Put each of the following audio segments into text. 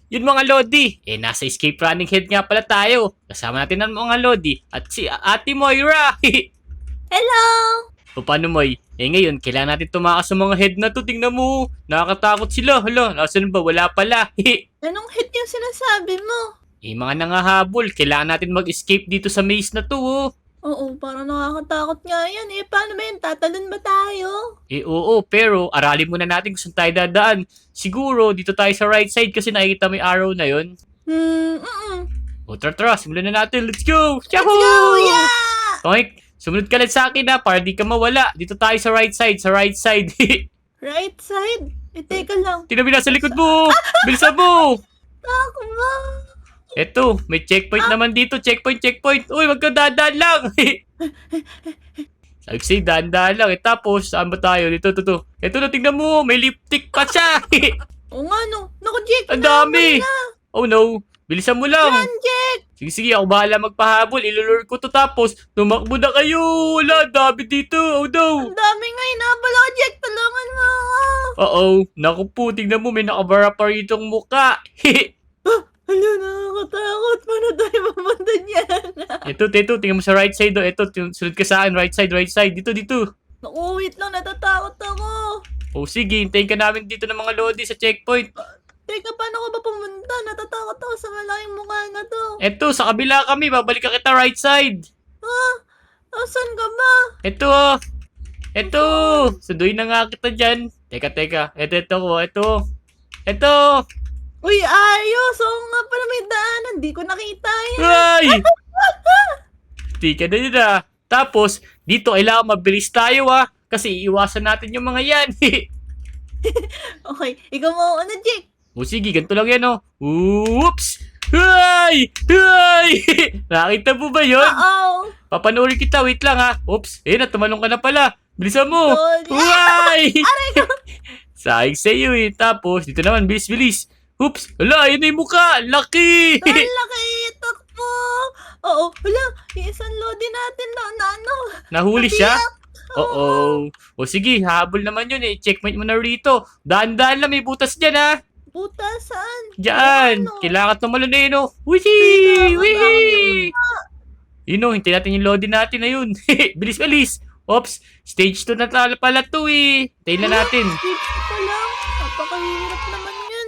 Yun mga Lodi, nasa escape running head nga pala tayo. Kasama natin ang mga Lodi at si Ate Moira. Hello! O paano Moy? Ngayon, kailangan natin tumakas sa mga head na to. Tingnan mo, nakakatakot sila. Hala, nasan ba? Wala pala. Anong hit yung sinasabi mo? Mga nangahabol, kailangan natin mag-escape dito sa maze na to. Oo, parang nakakatakot nga yan. Paano ba yun? Tatalon ba tayo? Oo, pero aralin muna natin kung saan tayo dadaan. Siguro, dito tayo sa right side kasi nakikita mo yung arrow na yun. O tara, simulan na natin. Let's go! Let's go! Yeah! Okay, sumunod ka lang sa akin ha, para di ka mawala. Dito tayo sa right side, Right side? Teka lang. Tingnan mo na sa likod mo! Bilisan mo! Takbo! Eto, may checkpoint naman dito. Checkpoint. Uy, wag ka dadaan lang. Sabi ko sa'yo, daan lang. Tapos, saan ba tayo? Dito. Eto na, tingnan mo. May lipstick pa siya. Oo nga no. Naku, Jake! Ang dami. Oh no. Bilisan mo lang. Run, Jake! Sige, ako bahala magpahabol. Ilulure ko to tapos, tumakbo na kayo. Wala, dami dito. Oh no. Ang dami nga inabala ko, Jake! Tulungan mo ako! Naku po, tingnan mo. May nakabara pa rito ang muka. Hala, nakakatakot. Paano tayo mapunta dyan? Ito, tingnan mo sa right side. Ito, sunod ka sa akin. Right side. Dito. Naku, wait lang. Natatakot ako. Sige, hintayin ka namin dito ng mga Lodi sa checkpoint. Teka, paano ko ba pumunta? Natatakot ako sa malaking mukha na to. Eto, sa kabila kami. Babalik ka kita right side. Asan ka ba? Ito. Sunduin na nga kita dyan. Teka. Ito. Uy, ayos! Oo nga pala may daanan. Di ko nakita yan. Ay! Tika na yun ah. Tapos, dito kailangan mabilis tayo ah. Kasi iiwasan natin yung mga yan. Okay, ikaw mo ano, Jake? Sige, ganito lang yan oh. Oops! Ay! Nakita mo ba yun? Oo. Papanoorin kita, wait lang ha. Oops, tumalong ka na pala. Bilisan mo. Sorry. Uy! Aray ko! Sayang sa'yo Tapos, dito naman, bilis. Oops! Hala, yun na yung mukha! Laki! Ang laki! Takbo! Oo, wala. Yung isang lodi natin na ano. Nahuli siya? Nabiyak. Oo. Sige, habol naman yun Checkmate mo na rito. Daan-daan lang, may butas dyan ha. Puta, saan? Diyan! Ano? Kailangan tumalon na yun oh. Wait, Wihee! Yun oh, hintayin natin yung lodi natin na yun. Bilis. Oops, stage 2 na pala to Hintayin na natin. Stage pa lang. Napakahirap naman yan.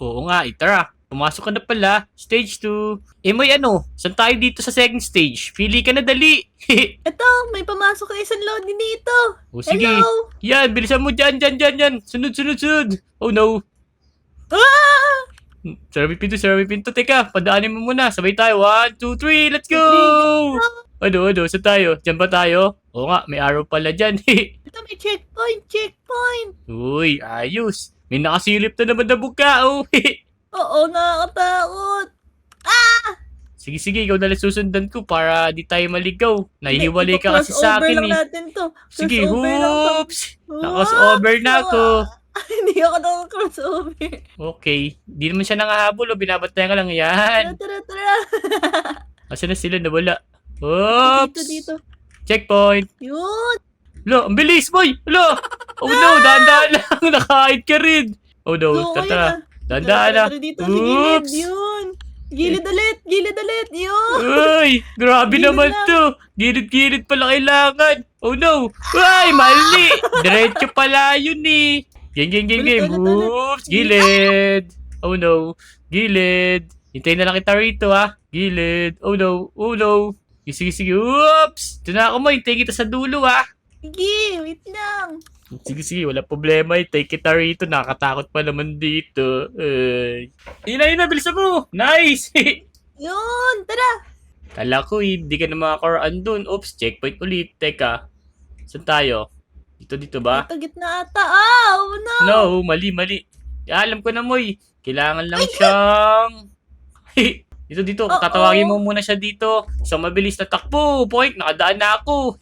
Oo nga, tara. Pumasok ka na pala. Stage 2. May saan tayo dito sa second stage? Pili ka na dali. Ito, may pamasok na isang lodi dito. Sige. Hello? Yan, bilisan mo dyan. Sunod. Oh no. Ah! Sarami pinto. Teka, padaanin mo muna. Sabay tayo. 1, 2, 3, let's go! Ano, saan tayo? Diyan ba tayo? Oo nga, may arrow pala dyan. Ito, may checkpoint. Uy, ayos. May nakasilip na naman na buka, oh. Oo, nakakatakot. Sige, ikaw na lang susundan ko para di tayo maligaw. Nahihiwalay ka kasi sa Crossover akin lang natin to. Sige, Crossover lang to. hoops! Nakos-over na ako. Hindi ako naka-crossover. Okay, di naman siya nangahabol o binabantayan ka lang yan. Tara. Asa na sila? Nawala. Oops! Dito. Checkpoint! Yun. Lo, ang bilis, boy! Lo! Oh no, dahan-dahan lang. Nakahid ka rin. Oh no, So, tara. Dahan-dahan na. Tara dito sa gilid. Oops! Yun. Gilid ulit. Yun. Uy! Grabe Gilid naman lang. to! Gilid-gilid pala kailangan! Oh no! Ay! Mali! Diretso pala yun Game. Ulit. Oops! Gilid! Oh no! Gilid! Hintayin na lang kita rito Gilid! Oh no! Sige. Oops! Ito na ako mo. Hintayin kita sa dulo Sige, wait lang. Sige. Wala problema. Hintayin kita rito. Nakakatakot pa naman dito. Yun na. Bilisan mo! Nice! Yun, tara. Kala ko hindi ka na makakaraan dun. Oops, checkpoint ulit. Teka, saan tayo? Dito ba? Ito, gitna ata. Oh no. No, mali. Alam ko na kailangan lang siyang... dito. Uh-oh. Tatawagin mo muna siya dito. So, mabilis na takbo. Point, nakadaan na ako.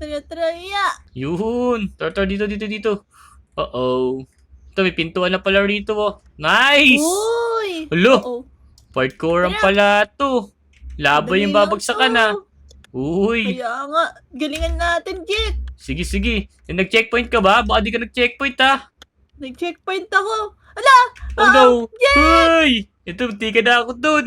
Tara, ya. Yun. Tara, dito. Uh-oh. Ito, may pintuan na pala rito Nice! Uy. Hello, Oo. parkour ang pala to. Laban yung Madali lang babagsakan to. Uy. Kaya nga, galingan natin, Jake. Sige. Nag-checkpoint ka ba? Baka di ka nag-checkpoint Nag-checkpoint ako. Ala! Oh no! Jake! Uy! Ito, tika na ako dun.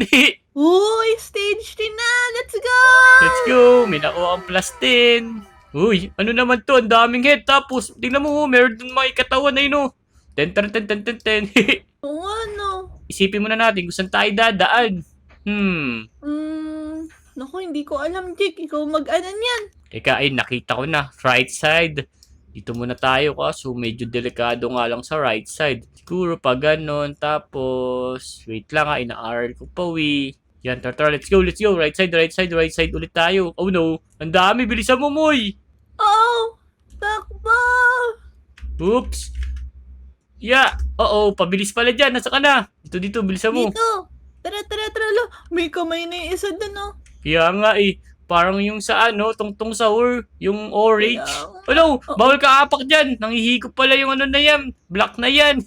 Uy, stage 10 na. Let's go! Let's go! May nakuha ang plus 10. Uy, ano naman to? Ang daming head. Tapos, tingnan mo, meron dun mga katawan na yun, oh. 10, 10, 10, 10, 10. Oo, ano? Isipin muna natin kung saan tayo dadaan. Naku, hindi ko alam, Jake. Ikaw mag-ano niyan. Teka, ay, nakita ko na. Right side. Dito muna tayo kaso medyo delikado nga lang sa right side. Siguro pa ganon. Tapos, wait lang ha, ina-RL ko pa Yan, tara, let's go, let's go. Right side, right side, right side ulit tayo. Oh no, ang dami, bilisan mo, Moy. Oo! Takbo! Oops. Yeah, oo, pabilis pala dyan. Nasa ka na? Dito, bilisan mo. Dito! Tara, tara, tara, lo. May kamay na yung isa dun, oh. Kaya nga eh, parang yung sa ano, tungtong sahur, yung orange. Kaya Ano, bawal ka apak dyan. Nangihigop pala yung ano na yan. Black na yan.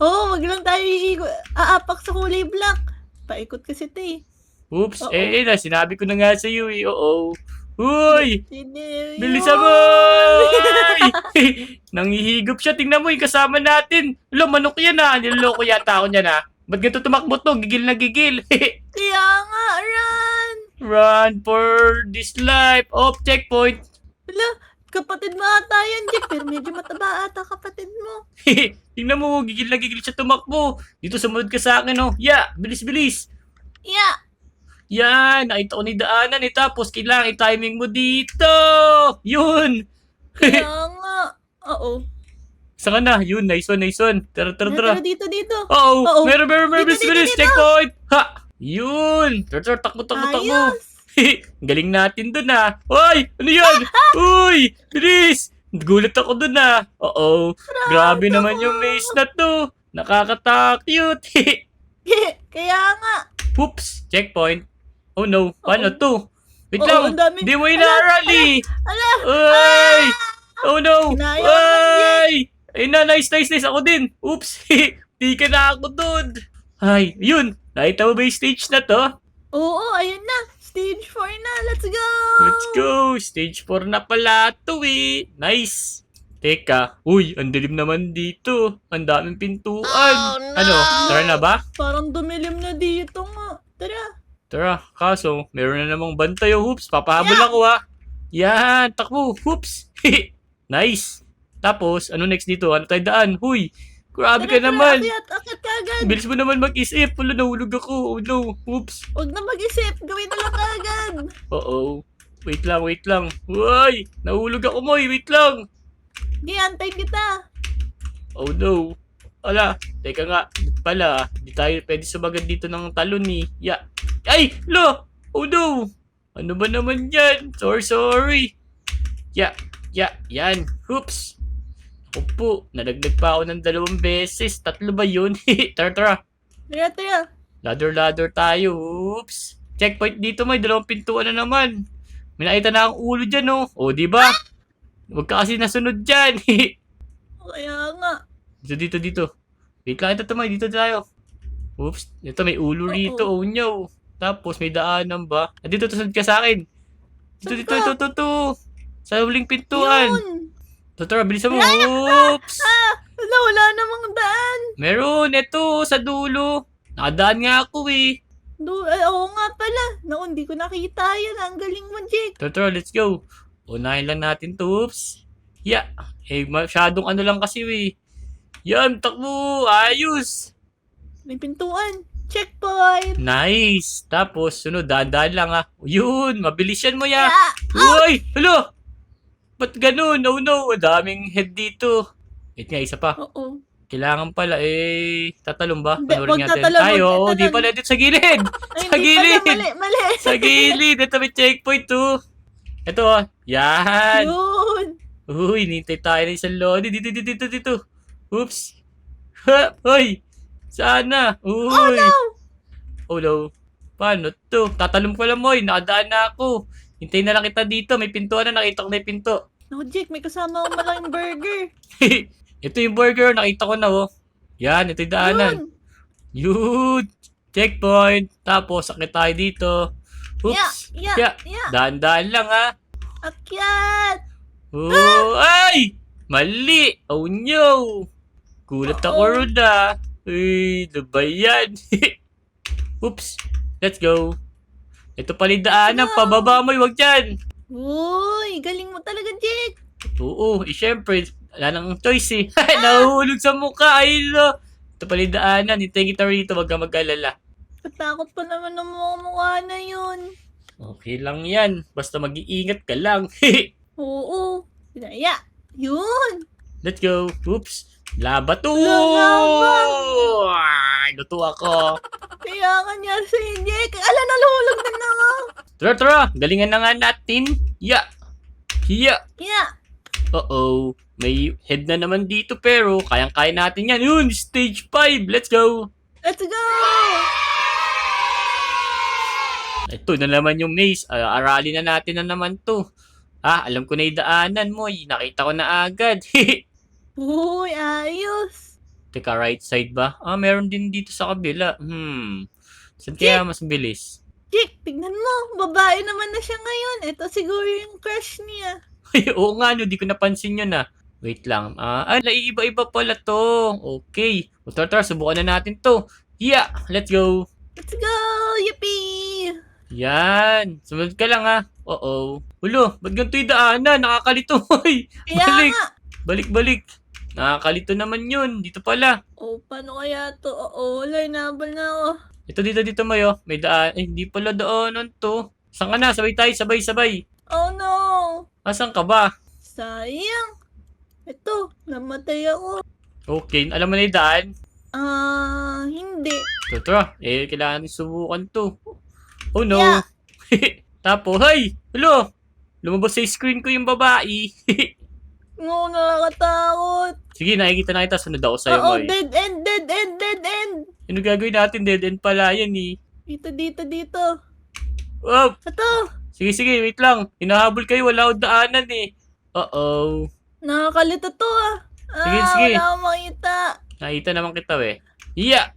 Oo, wag lang tayo aapak sa kulay black. Paikot kasi ito eh. Oops, Oo. sinabi ko na nga sa iyo eh. Oo. Uy! Sige, Bilisan mo! Uy! Nangihigop siya. Tingnan mo yung kasama natin. Alam, manok yan ah. Niloloko yata ako niyan ah. Ba't ganito tumakbo to? Gigil na gigil. Kaya nga, run! Run for this life. Off, checkpoint. Wala, kapatid mo ata yan, Jake. Pero medyo mataba ata kapatid mo. Tingnan mo, gigil na gigil siya tumakbo. Dito sumunod ka sa akin oh. Yeah, bilis bilis. Yeah! Yan, nakita ko ni daanan eh. Tapos kailangan i-timing mo dito. Yun. Kaya nga. Oo. Saan ka na? Yun, nice one, nice one. Tara, tara, tara. Tara, dito, dito. Oo, Oo. meron, bilis, Dito, bilis. dito. Checkpoint. Ha! Yun. Tara, tara, takbo, takbo, takbo. Ayos. Galing natin dun ah. Uy, ano yan? Uy, bilis. Gulat ako dun ah. Oo, grabe naman yung maze na to. Nakakatakot. Kaya nga. Oops, checkpoint. Oh no, paano Oo. to? Wait Oo, lang, ang dami. di mo ina-rally. Ala! Uy! Oh no! Kinaya ko naman Uy! Ayun na, nice, nice, nice. Ako din. Oops, di ka na ako doon. Ay, yun. Nakita mo ba yung stage na to? Oo, ayun na. Stage 4 na. Let's go! Let's go. Stage 4 na pala to eh. Nice. Teka, uy, ang dilim naman dito. Ang daming pintuan. Oh, no! Ano, tara na ba? Parang dumilim na dito nga. Tara. Tara, kaso, meron na namang bantay. Oops, papahabol Yeah. ako ah. Yan, takbo. Oops. Nice. Tapos, ano next dito? Ano tayo daan? Huy, grabe ka Tara, naman. Akyat ka agad. Bilis mo naman mag-isip. Wala, nahulog ako. Oh no. Oops. Huwag na mag-isip. Gawin na lang agad. Oo. Wait lang, wait lang. Uy! Nahulog ako, Moy. Wait lang. Sige, antay kita. Oh no. Ala, teka nga. Pala, di tayo pwede sumagan dito ng talon ni. Ya. Ay! Lo! Oh no! Ano ba naman yan? Sorry. Yan. Oops. Ako po, nalaglag pa ako ng 2 beses. 3 ba yun? Tara. Tara. Ladder tayo. Oops. Checkpoint dito, may 2 pintuan na naman. May nakita na ang ulo dyan, oh. O, di ba? Huwag ka kasi nasunod dyan. Kaya nga. Dito. Wait lang, ito May. Dito tayo. Oops. Ito, may ulo rito. Oh, no. Tapos, may daanan ba? Dito, sunod ka sa akin. Dito. Sa huling pintuan. Yun. Tara, bilisan mo. Oops. Wala namang daan. Meron. Ito, sa dulo. Nakadaan nga ako eh. Oo nga pala. Naku, hindi ko nakita yan. Ang galing mo, Jake. Tara, let's go. Unahin lang natin to. Oops. Yeah. Masyadong ano lang kasi eh. Yan, takbo. Ayos. May pintuan. Checkpoint. Nice. Tapos, sunod, dahan-dahan lang ah. Yun, mabilis yan mo ya. Yeah. Uy, hello. Ba't ganun? Oh no, ang daming head dito. Wait nga, isa pa. Oo. Kailangan pala tatalon ba? Hindi, Panoorin wag natin. tatalon, Ay, wag oo, di tatalon. pala dito sa gilid. Ay, Sa hindi gilid. pala. Mali. Sa gilid. Ito may checkpoint to. Ito oh. Yan. Yun. Uy, nintay tayo ng isang lodi. Dito. Oops. Ha, hoy. Sana. Uy. Oh no. Oh no. Paano to? Tatalon ko lang mo. Nakadaan na ako. Hintayin na lang kita dito. May pintuan na. Nakita ko na yung pinto. Naku, Jake, may kasama akong malaking burger. Ito yung burger. Nakita ko na oh. Yan. Ito yung daanan. Yun. Checkpoint. Tapos, sakit tayo dito. Oops. Yeah. Daan-daan lang ha. Akyat. Oh, ay! Mali! Oh no! Gulat ako Oo. ron ah. Uy, ano ba yan? Oops. Let's go. Ito pala yung daanan. Go. Pababa mo. Huwag dyan. Uy, galing mo talaga, Jake. Oo. Siyempre. Wala nang choice eh. Nahuhulog sa mukha. Ayun no. Ito pala yung daanan. Hintayin kita rito. Huwag ka mag-alala. Katakot pa naman ng mga mukha na yun. Okay lang yan. Basta mag-iingat ka lang. Oo. Pinaya. Yun. Let's go. Oops. Laba to. Laba. Ay, luto ako. Kaya kanya sa Jake. Ala, nalulog na na ako. Tara, tara. Galingan na nga natin. Ya. Hiya. Yeah. Uh-oh. May head na naman dito pero kayang-kaya natin yan. Yun, stage 5. Let's go. Let's go. Ito na naman yung maze. Aralin na natin na naman to. Alam ko na yung daanan mo. Nakita ko na agad. Uy, ayos. Teka, right side ba? Meron din dito sa kabila. Saan kaya mas bilis? Jake, tignan mo. Babae naman na siya ngayon. Ito siguro yung crush niya. Oo nga, no. Di ko napansin yun Wait lang. Naiiba-iba pala to. Okay. Tara, subukan na natin to. Yeah, let's go. Let's go. Yippee. Yan. Sumunod ka lang Oo. Ulo, ba't ganito yung daanan? Nakakalito. Hoy, Kaya balik. nga. Balik. Nakakalito naman yun. Dito pala. Oh, paano kaya to? Oo, wala, inabal na ako. Ito dito Mayo. May daan. Hindi pala daanan to. Saan ka na? Sabay tayo, sabay. Oh no. Asan ka ba? Sayang. Ito, namatay ako. Okay, alam mo na yung daan? Hindi. Tara. Kailangan subukan to. Oh no. Yeah. Tapos, hey! Hello! Lumabas sa screen ko yung babae. No, nakakatakot. Sige, nakikita na kita. Sunod ako sa'yo, Oo, Moy. dead end. Ano gagawin natin? Dead end pala yan Dito. Oh! Ito. Sige, wait lang. Hinahabol kayo. Wala akong daanan Uh-oh. Nakakalito to Sige. Wala akong makita. Nakita naman kita Yeah!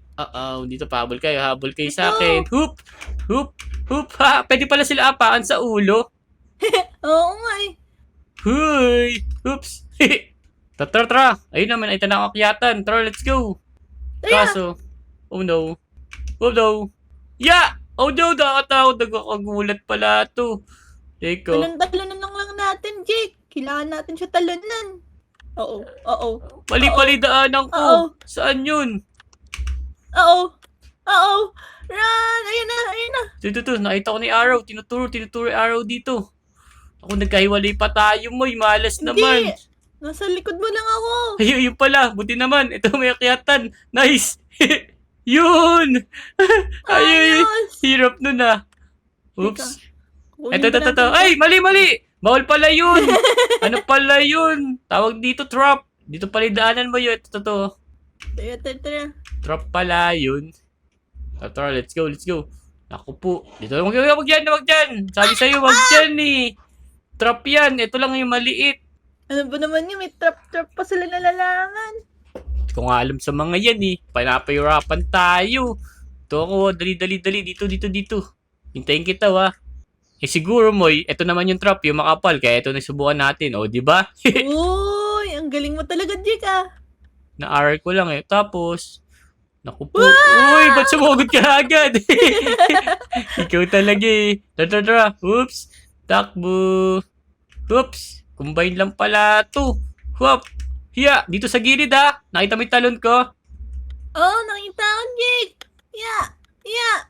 Dito pahabol kayo. Habol kayo sa Ito. akin. Hoop! Ha! Pwede pala sila apaan sa ulo. Oo nga eh. Huy! Oops! Tara! Ayun naman, ay tanang akyatan. Tara, let's go! Tara. Kaso, oh no. Yeah! Oh no, nakakatakot. Nagkakagulat pala to. Teka. Talunan lang natin, Jake. Kailangan natin siya talunan. Oo. Mali daanan ko. Oo. Saan yun? Oo. Run! Ayun na. Ito. Nakita ko ni Arrow. Tinuturo yung Arrow dito. Ako nagkahiwalay pa tayo, Moy. Malas naman. Hindi. Nasa likod mo lang ako. Yun pala. Buti naman. Ito may akyatan. Nice. Yun. Ayos. Hirap nun Oops. Kunin Ito. ba natin Ay, mali. Bawal pala yun. Ano pala yun? Tawag dito trap. Dito pala yung daanan mo yun. Ito. Tara. Trap pala yun. Tara, let's go. Ako po. Dito, wag dyan. Sabi sa'yo, wag dyan Trap yan. Ito lang yung maliit. Ano ba naman yun? May trap pa sila nalalangan. Hindi ko nga alam sa mga yan Pinapahirapan tayo. Ito ako, dali. Dito. Hintayin kita siguro Moy, ito naman yung trap, yung makapal. Kaya ito nasubukan natin. Di ba? Uy, ang galing mo talaga, Jake Na-aral ko lang Tapos, naku po. Uy, ba't sumugod ka agad? Ikaw talaga Tara. Oops. Takbo. Oops. Combine lang pala to. Hop. Hiya. Dito sa gilid Nakita mo yung talon ko? Oh, nakita ko, Jake. Yeah.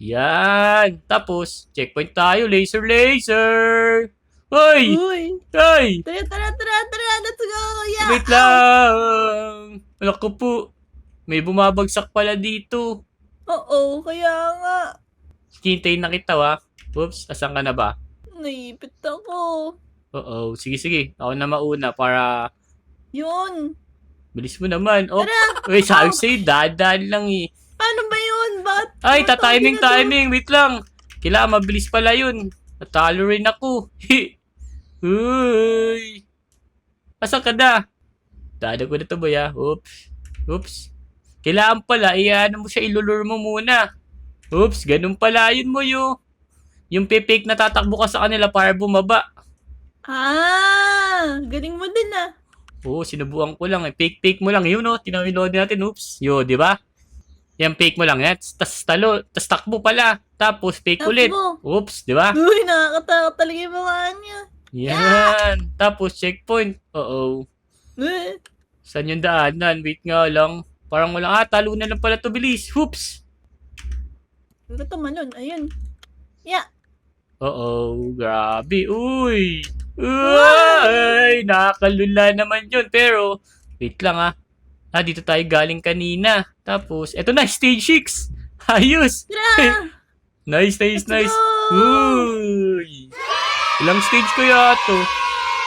Yan. Tapos, checkpoint tayo. Laser. Hoy! Uy. Hoy! Tara. Let's go. Yeah. Wait lang. Alam ko po. May bumabagsak pala dito. Oo, kaya nga. Hintayin na kita Oops, asan ka na ba? Naipit ako. Oo, sige. Ako na mauna para Yun. bilis mo naman. Oh, Tara. wait, sabi sa'yo, dadaan lang Paano ba yun? Bakit? Ay, Bakit timing. Wait lang. Kailangan mabilis pala yun. Natalo rin ako. Uy. Asan ka na? Dada ko na to, boy Oops. Kailangan pala, ano mo siya, ilulur mo muna. Oops, ganun pala yun mo yung fake na tatakbo ka sa kanila para bumaba. galing mo din Oo, sinubukan ko lang eh. Fake mo lang yun, no? Tinawinood natin, oops. Yo, di ba? Yan, fake mo lang yan. Tas takbo pala. Tapos fake ulit. Takbo. Oops, di ba? Uy, nakakatakot talaga yung mga niya. Yan. Tapos checkpoint. Oo. Eh, Saan yung daanan? Wait nga lang. Parang walang, talo na lang pala to, bilis. Oops. ano to malon? Ayun. Yeah. Oo, grabe. Uy. Uy, nakakalula naman yun. Pero, wait lang dito tayo galing kanina. Tapos, eto na, stage 6. Ayos. Tara! Nice, nice, Let's nice. go! Uy. Ilang stage kaya to?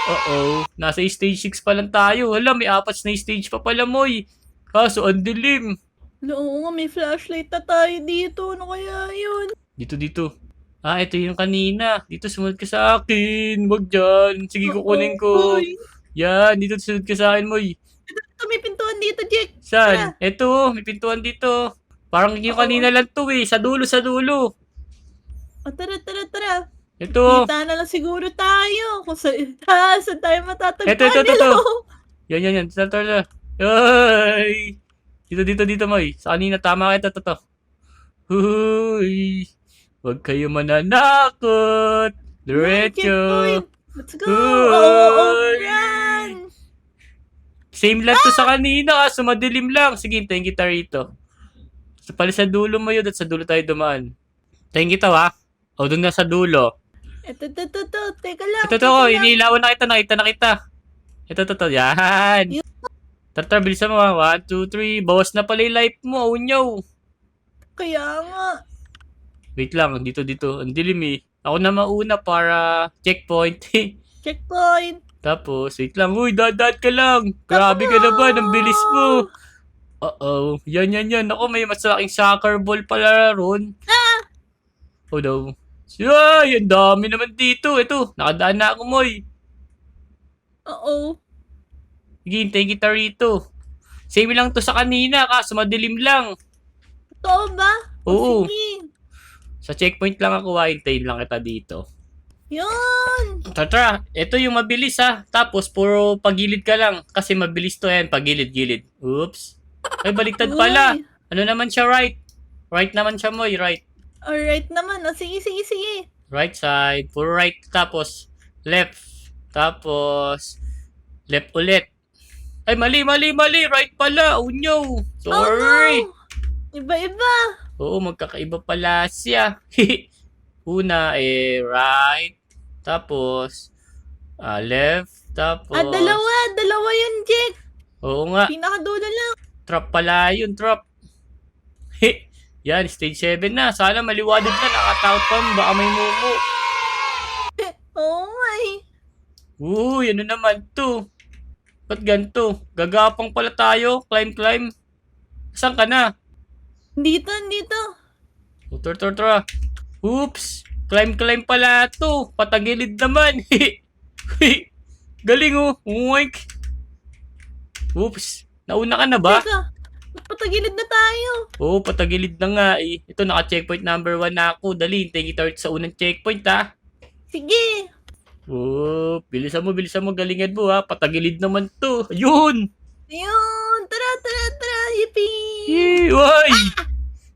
Uh-oh. Nasa stage 6 pa lang tayo. Hala, may 4 na stage pa pala, Moy. Kaso, ang dilim. Oo nga, may flashlight na tayo dito. Ano kaya yun? Dito. Ito yung kanina. Dito, sumunod ka sa akin. Wag dyan. Sige, kukunin ko. Uy, Yan, dito sumunod ka sa akin, Moy. ito may pintuan dito, Jack. Saan? Tara. Eto, may pintuan dito. Parang yung kanina lang to eh. Sa dulo. Tara. Ito. Kita na lang siguro tayo. Kung saan tayo matatagpuan. Ito. Hello? Yan. Tara. Ay! Dito, Moy. Sa kanina, tama kita, to. Huy! Huwag kayo mananakot. Diretso. Checkpoint. Let's go. Uy! Run. Same lang to sa kanina, madilim lang. Sige, hintayin kita rito. Sa dulo mo yun at sa dulo tayo dumaan. Hintayin kita, O, doon na sa dulo. Ito. Teka lang. Ito, iniilawan na kita, nakita na kita. Ito. Yan. Tara, bilisan mo 1, 2, 3. Bawas na pala yung life mo, unyaw. Kaya nga. Wait lang, dito. Ang dilim eh. Ako na mauna para checkpoint. Checkpoint. Tapos, wait lang. Uy, dadad ka lang. Grabe ka naman, ang bilis mo. Uh-oh. Yan. Ako, may mas malaking soccer ball pala ron. Oh no. Ay, ang dami naman dito. Ito, nakadaan na ako, Moy. Oo. Sige, hintayin kita rito. Same lang to sa kanina, kaso madilim lang. Totoo ba? Oo. Sige. Sa checkpoint lang ako, hintayin lang kita dito. Yun. Tara, ito yung mabilis Tapos, puro pagilid ka lang. Kasi mabilis to yan, pagilid-gilid. Oops. Ay, baliktad pala. Uy. Ano naman siya, right? Right naman siya, Moy, right. Alright naman. Sige. Right side, puro right. Tapos, left. Tapos, left ulit. Ay, mali. Right pala. Oh no. Sorry. Oh, no. Iba-iba. Oo, magkakaiba pala siya. Una, right. Tapos, left. Tapos, Dalawa yun, Jack. oo nga. Pinakadulo lang. Trap pala yun, trap. Yan, stage 7 na. Sana maliwanag na. Nakatakot pa. Baka may mumu. Oo nga eh. Uy, ano naman to? Ba't ganito? Gagapang pala tayo. Climb. Saan ka na? Dito. Tara. Oops! Climb pala to. Patagilid naman. Galing Oink. Oops. Nauna ka na ba? Teka, patagilid na tayo. Oo, patagilid na nga eh. Ito, naka-checkpoint number 1 na ako. Dali, hintayin kita ulit sa unang checkpoint Sige. Oh, bilisan mo. Galingan mo Patagilid naman to. Ayun! Ayun. Tara. Yippee. Uy!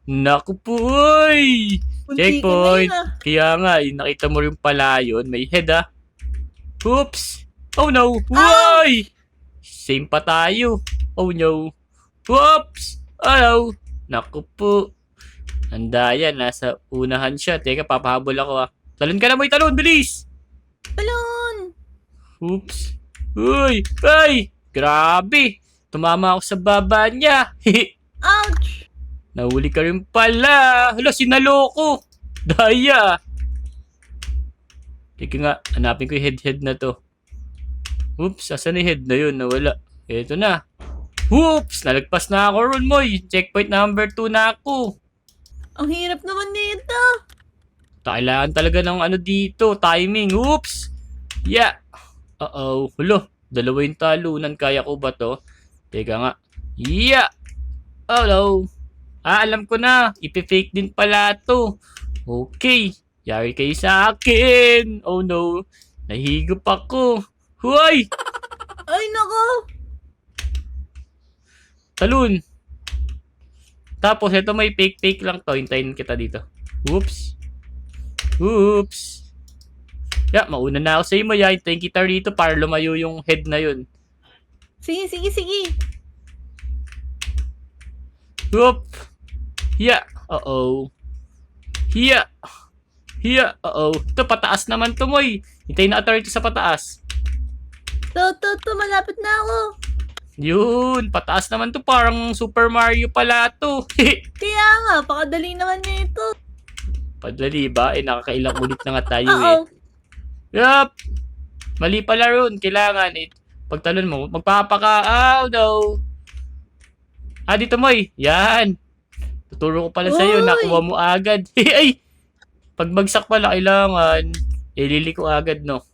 Naku po, uy! Munti Checkpoint. ka na Kaya nga, nakita mo rin pala yun. May head Oops! Oh no! Uy! Same pa tayo. Oh no! Oops! Oh! Naku po. Handa yan. Nasa unahan siya. Teka, papahabol ako Talon ka na, Moy! Talon! Bilis! Talon. Oops! Uy! Ay! Grabe! Tumama ako sa baba niya. Ouch. Nahuli ka rin pala. Hala, sinaloko. Daya. Teka nga, hanapin ko yung head na to. Oops, asan yung head na yun? Nawala. Eto na. Oops, nalagpas na ako ron, Moy. Checkpoint number 2 na ako. Ang hirap naman nito. Kailangan talaga ng dito, timing. Oops. Yeah. Uh-oh. Hulo, dalawa yung talunan. Kaya ko ba to? Teka nga. Yeah. Hello. Alam ko na. Ipi-fake din pala to. Okay. Yari kayo sa akin. Oh no. Nahigop ako. Hoy! Ay, nako! Talon. Tapos, ito may fake lang to. Hintayin kita dito. Oops. Oops. Mauna na ako sa mo, ya. Hintayin kita rito para lumayo yung head na yun. Sige, sige, sige. Oop. Uh-oh. Uh-oh. Ito, pataas naman to, Moy. Hintayin na ito sa pataas. To, malapit na ako. Yun, pataas naman to. Parang Super Mario pala to. Kaya nga, pakadali naman nito. Padali ba? Nakakailang ulit na nga tayo Oo. Yup. Mali pala ron. Kailangan pagtalon mo, magpapaka. Oh, no. Dito, Moy. Yan. Tuturo ko pala sa'yo. Uy! Nakuha mo agad. Ay! Pagbagsak pala, kailangan. Ilili ko agad, no?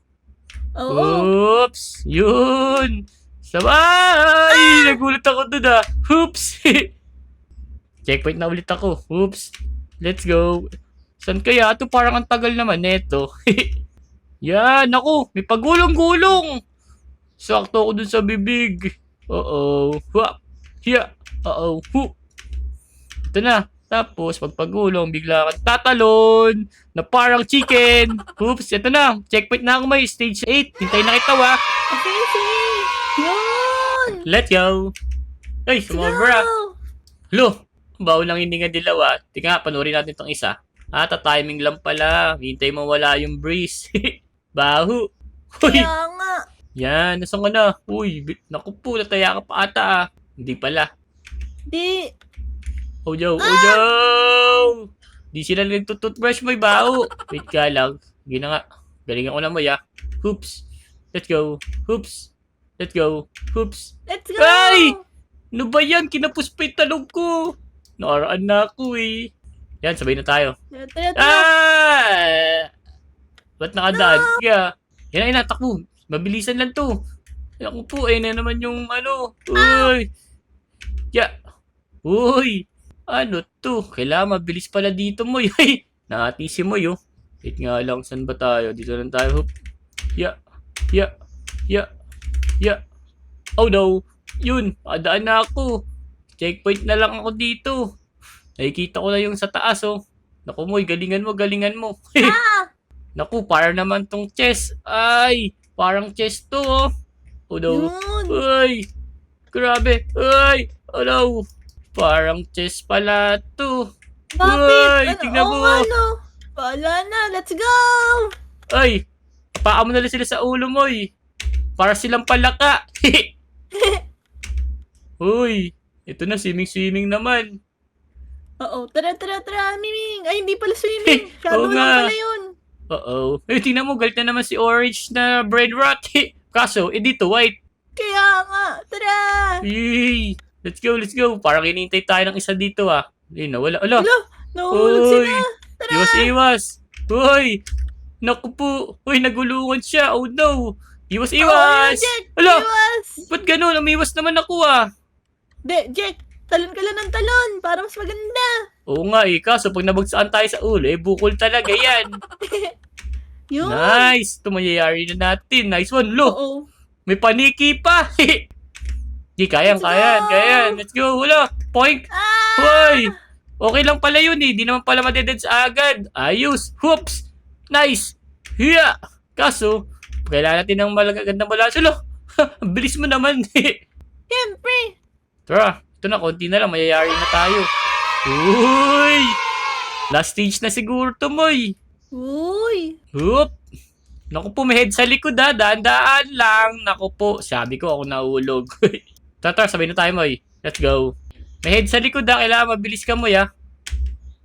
Oo. Oops! Yun! Sabay! Nagulat ako dun, Oops! Checkpoint na ulit ako. Oops! Let's go. Saan kaya? Ito parang ang tagal naman neto. Yan! Ako! May pagulong-gulong! Sakto ako dun sa bibig. Uh-oh. Huwap! Hiya! Uh-oh. Hu! Ito na. Tapos, pagpagulong, bigla kang tatalon na parang chicken. Oops, ito na. Checkpoint na ako, may stage 8. Hintay na kita, Okay, sige. Yun! Let's go. Ay, sumobra. Go! Lo, bawo lang hindi nga dilaw, Tingnan nga, panoorin natin itong isa. Ta-timing lang pala. Hintay mo wala yung breeze. Baho. Uy, Kaya nga. yan. Nasaan ka na? Uy, naku po, nataya ka pa ata, Hindi pala. Di. Ojo! Di sila nagtututbrush, may baho. Wait ka lang. Hindi na nga. Galingan ko na mo, Hoops. Let's go. Hoops. Let's go. Hoops. Let's go! Ay! Ano ba yan? Kinapos pa yung talog ko. Nakaraan na ako, Yan, sabay na tayo. Ito. Ba't nakadaan? Kaya, yan, takbo. Mabilisan lang to. Ako po, na naman yung Uy! Uy! Ano to? Kailangan mabilis pala dito, Moy. Ay! Nakati si Moy, Wait nga lang, saan ba tayo? Dito lang tayo. Hoop. Oh no! Yun! Padaan na ako. Checkpoint na lang ako dito. Nakikita ko na yung sa taas, Naku, Moy, galingan mo. Naku, para naman tong chest. Ay! Parang chest to, Oh no! Yun! Uy! Grabe! Uy! Oh no! Parang chest pala to. Uy! Bakit? Tingnan mo! Wala na, let's go! Ay! Kapaan mo na lang sila sa ulo mo, Para silang palaka. Uy! Ito na, swimming naman. Oo, tara, Miming! Ay, hindi pala swimming! Oo Shadow lang nga. pala yun! Tingnan mo, galit na naman si Orange na brain rot. Kaso, dito white. Kaya nga, tara! Yay! Let's go. Parang hinihintay tayo ng isa dito, nawala. Ala! Alo, nahulog sila! Tara! Iwas! Uy! Naku po! Uy, nagulungan siya! Oh no! Iwas! Jack! Ala! Iwas! Ba't ganun? Umiwas naman ako, Jack! Talon ka lang ng talon para mas maganda! Oo nga, kaso pag nabagsaan tayo sa ulo, bukol talaga yan. Yun! Nice! Ito mayayari na natin. Nice one. Lo! Oo. May paniki pa! Di, kayang. Let's go! Wala! Point! Hoy! Okay lang pala yun, Di naman pala madededs agad. Ayos! Whoops! Nice! Hiya! Kaso, kailangan natin ng malagagandang balanse. Lo! Ang bilis mo naman. Siyempre! Tara, ito na, konti na lang, mayayari na tayo. Uy! Last stage na siguro to, Moy. Uy! Oop! Naku po, may head sa likod, Daan-daan lang. Naku po, sabi ko ako nahulog. Tara, sabay na tayo, Moy. Let's go. May head sa likod, Kailangan mabilis ka, Moy,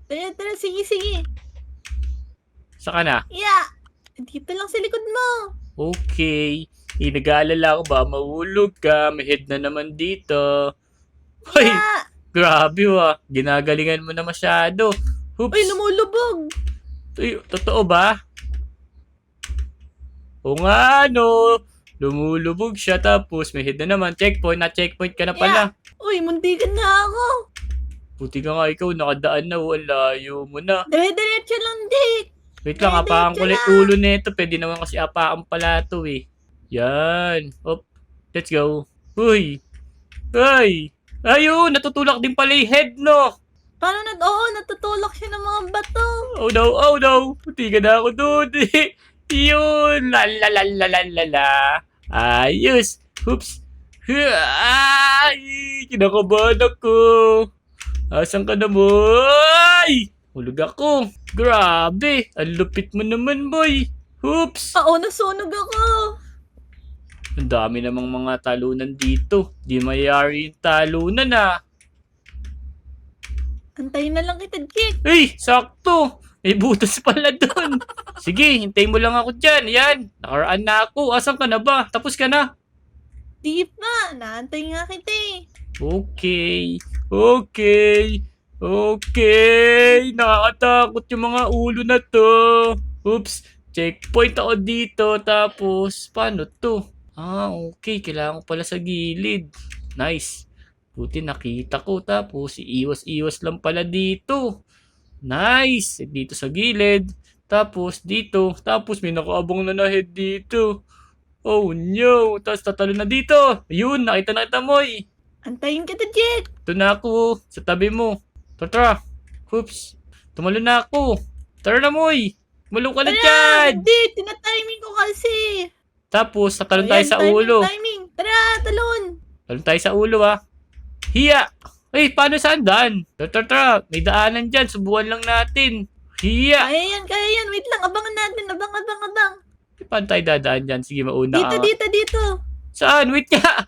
Tara, sige. Saka na. Yeah! Dito lang sa likod mo. Okay. Nag-aalala ko ba, mahulog ka. May head na naman dito. Hoy! Yeah! Grabe, Ginagalingan mo na masyado. Oops! Uy, lumulubog! Uy, totoo ba? O nga, lumulubog siya tapos may head na naman. Checkpoint, na-checkpoint ka na pala. Uy, muntikan na ako. Buti ka nga ikaw, nakadaan na. Layo mo na. Dire-diretso lang, Dick. Wait lang, apaan ko ulit ulo nito. Pwede naman kasi apaan pala to, Yan. Op. Let's go. Uy. Ay. Ayun, natutulak din pala yung head, no? Paano oo, natutulak siya ng mga bato. Oh no, oh no. Puti ka na ako doon. Yun. La la la la la la la. Ayos. Oops. Ay, kinakabahan ako. Asan ka na, boy? Hulog ako. Grabe. Ang lupit mo naman, boy. Oops. Oo, nasunog ako. Ang dami namang mga talunan dito. Di mayayari yung talunan, ah. Antayin na lang kita, Jake. Hey, sakto. May butas pala doon. Sige, hintayin mo lang ako dyan. Yan, nakaraan na ako. Asan ka na ba? Tapos ka na? Di pa, naantay nga kita eh. Okay. Okay. Okay. Nakakatakot yung mga ulo na to. Oops. Checkpoint ako dito. Tapos, paano to? Okay. Kailangan ko pala sa gilid. Nice. Buti nakita ko. Tapos, iiwas-iwas lang pala dito. Nice. Dito sa gilid. Tapos, dito. Tapos, may nakaabang na head dito. Oh no. Tapos, tatalo na dito. Ayun, nakita na kita, Moy. Antayin kita, Jake. Ito na ako. Sa tabi mo. Tara. Oops. Tumalo na ako. Tara na, Moy. Tumalo ka na dyan. Hindi, tinatiming ko kasi. Tapos, tatalon tayo Ayan, sa ulo. Timing. Tara, talon. Talon tayo sa ulo, ah. Hiya! Ay, paano saan daan? Tara. May daanan dyan. Subukan lang natin. Hiya! Kaya yan. Wait lang, abangan natin. Abang. Paano tayo dadaan dyan? Sige, mauna ka. Dito. Saan? Wait nga!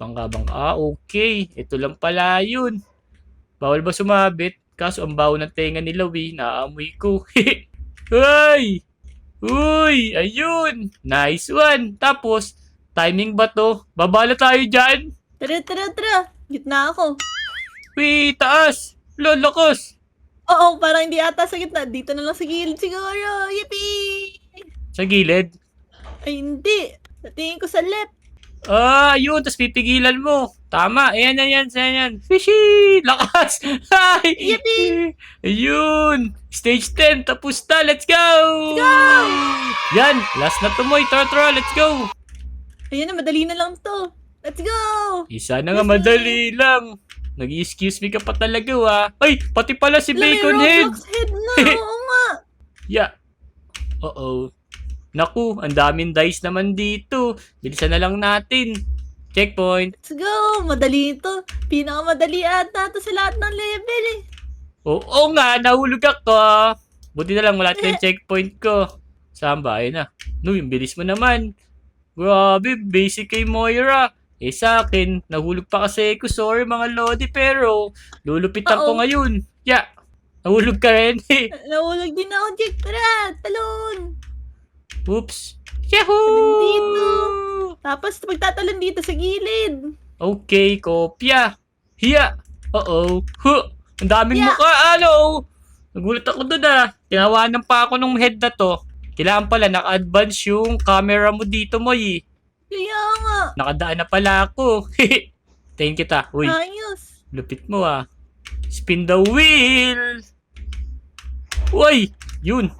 Bangka. Okay. Ito lang pala yun. Bawal ba sumabit? Kaso ang baho ng tenga ni Lawi. Naamoy ko. Uy! Ayun! Nice one! Tapos, timing ba to? Babala tayo dyan? Tara. Gitna ako. Uy, taas! Lalakas! Oo, parang hindi ata sa gitna. Dito na lang sa gilid siguro. Yippee! Sa gilid? Ay, hindi. Natingin ko sa left. Ayun, tapos pipigilan mo. Tama, ayan. Fishy! Lakas! Ay! Yippee! Ayun! Stage 10, tapos na. Let's go! Yan, last na tumoy. Tara, let's go! Ayun na, madali na lang to. Let's go! Isa na nga, madali lang. Nag-excuse me ka pa talaga, ha? Ay, pati pala si Bacon Head! Roblox head na. Oo nga. Yeah. Uh-oh. Naku, ang daming dice naman dito. Bilisan na lang natin. Checkpoint. Let's go! Madali ito. Pinakamadali ata ito sa lahat ng level eh. Oo nga, nahulog ako. Buti na lang wala tayong checkpoint ko. Saan ba? Ayun na. No, yung bilis mo naman. Grabe, basic kay Moira. Sa akin, nahulog pa kasi ako. Sorry mga Lodi, pero lulupitan ko ngayon. Yeah, nahulog ka rin. Nahulog din ako, Jake. Tara, talon. Oops. Yahoo! Talon dito. Tapos magtatalon dito sa gilid. Okay, kopya. Hiya! Uh-oh. Ang daming Yeah. mukha. Ano? Nagulat ako doon, ah. Tinawanan pa ako nung head na to. Kailangan pala naka-advance yung camera mo dito, Moy. Kaya nga. Nakadaan na pala ako. Tayin kita. Uy, Ayos. lupit mo, ah. Spin the wheel. Uy, yun.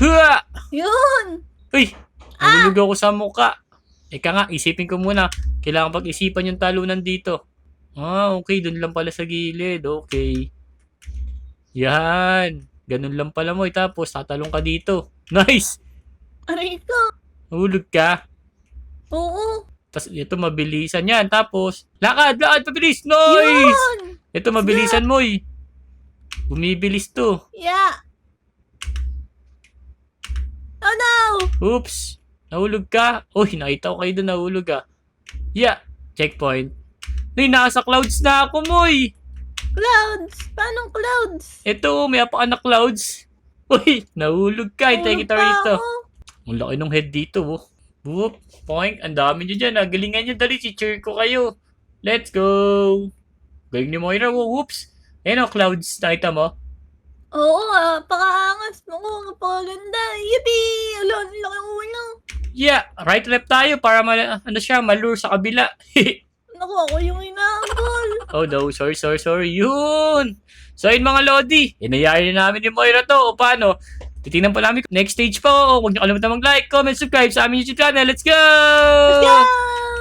Hua! Yun. Uy, nahulog ako sa mukha. Eka nga, isipin ko muna. Kailangan pag-isipan yung talunan dito. Okay. Dun lang pala sa gilid. Okay. Yan. Ganun lang pala mo. Tapos, tatalong ka dito. Nice! Aray ko. Nahulog ka. Oo. Tapos, ito mabilisan yan. Tapos, lakad, pabilis. Nice! Yun. Ito mabilisan mo, eh. Bumibilis to. Yeah. Oh no. Oops. Nahulog ka. Uy, nakita ko kayo doon nahulog, ah. Yeah. Checkpoint. Uy, nasa clouds na ako, Moy. Clouds. Paano clouds? Ito, may apakan na clouds. Uy, nahulog ka. Hintay kita rito. Ang laki ng head dito, oh. Boop. Point. Ang dami nyo dyan, ah. Galingan nyo. Dali, cheer ko kayo. Let's go. Galing ni Moira. Whoops. Ayan, oh, clouds. Nakita mo? Oo, pakaangas mo. Napakaganda. Yippee! Ang laki ng ulo. Yeah, right left tayo para malure sa kabila. Naku, ako yung inaambol. Oh no, sorry. Yun! So yun mga Lodi, inayari na namin ni Moira to. O paano? Titingnan pa namin. Next stage po. Huwag niyo kalimutan mag-like, comment, subscribe sa aming YouTube channel. Let's go! Let's go!